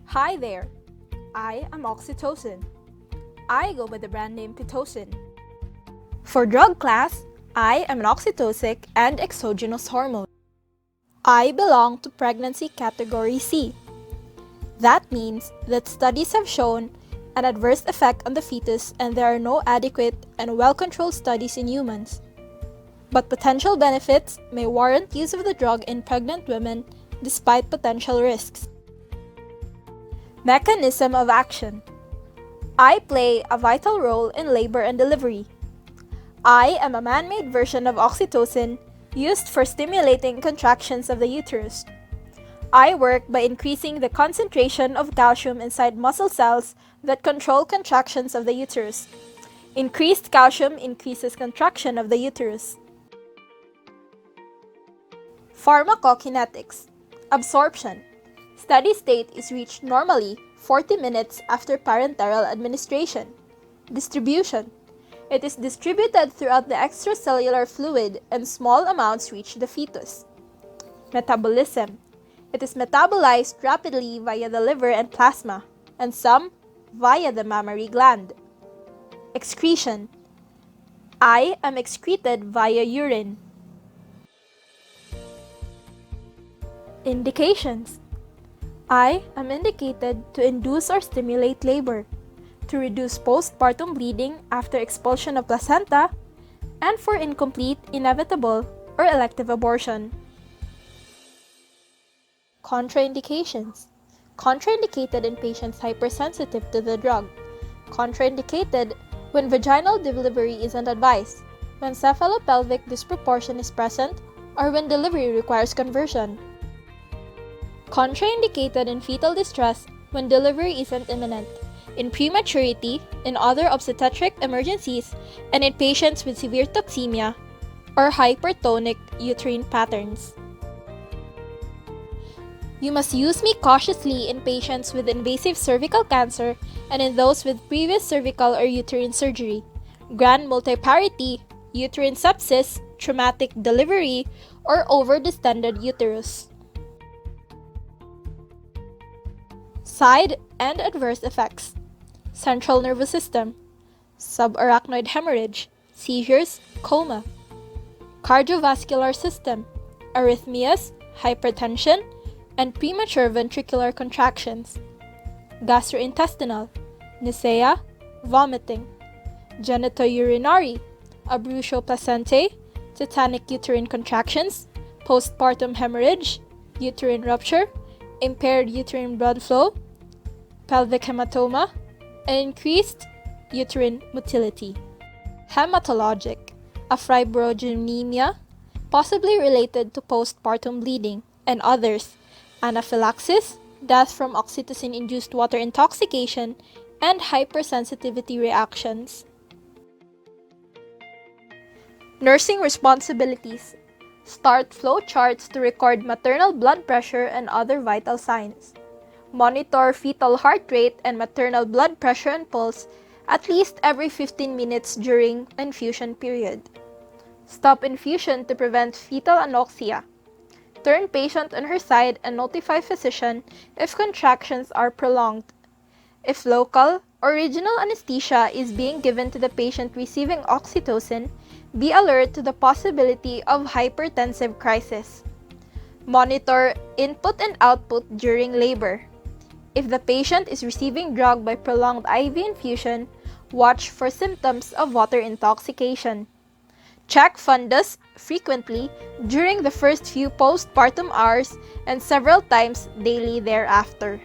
Hi there, I am OXYTOCIN. I go by the brand name Pitocin. For drug class, I am an oxytocic and exogenous hormone. I belong to pregnancy category C. That means that studies have shown an adverse effect on the fetus and there are no adequate and well-controlled studies in humans. But potential benefits may warrant use of the drug in pregnant women despite potential risks. Mechanism of action. I play a vital role in labor and delivery. I am a man-made version of oxytocin used for stimulating contractions of the uterus. I work by increasing the concentration of calcium inside muscle cells that control contractions of the uterus. Increased calcium increases contraction of the uterus. Pharmacokinetics. Absorption. Steady state is reached normally 40 minutes after parenteral administration. Distribution. It is distributed throughout the extracellular fluid and small amounts reach the fetus. Metabolism. It is metabolized rapidly via the liver and plasma, and some via the mammary gland. Excretion. I am excreted via urine. Indications. I am indicated to induce or stimulate labor, to reduce postpartum bleeding after expulsion of placenta, and for incomplete, inevitable, or elective abortion. Contraindications. Contraindicated in patients hypersensitive to the drug. Contraindicated when vaginal delivery isn't advised, when cephalopelvic disproportion is present, or when delivery requires conversion. Contraindicated in fetal distress when delivery isn't imminent, in prematurity, in other obstetric emergencies, and in patients with severe toxemia or hypertonic uterine patterns. You must use me cautiously in patients with invasive cervical cancer and in those with previous cervical or uterine surgery, grand multiparity, uterine sepsis, traumatic delivery, or over-distended uterus. Side and adverse effects. Central nervous system, subarachnoid hemorrhage, seizures, coma. Cardiovascular system, arrhythmias, hypertension, and premature ventricular contractions. Gastrointestinal, nausea, vomiting. Genitourinary, abruptio placentae, tetanic uterine contractions, postpartum hemorrhage, uterine rupture, impaired uterine blood flow, pelvic hematoma, and increased uterine motility. Hematologic, a fibrogenemia, possibly related to postpartum bleeding, and others, anaphylaxis, death from oxytocin-induced water intoxication, and hypersensitivity reactions. Nursing responsibilities. Start flow charts to record maternal blood pressure and other vital signs. Monitor fetal heart rate and maternal blood pressure and pulse at least every 15 minutes during infusion period. Stop infusion to prevent fetal anoxia. Turn patient on her side and notify physician if contractions are prolonged. If local or regional anesthesia is being given to the patient receiving oxytocin, be alert to the possibility of hypertensive crisis. Monitor input and output during labor. If the patient is receiving drug by prolonged IV infusion, watch for symptoms of water intoxication. Check fundus frequently during the first few postpartum hours and several times daily thereafter.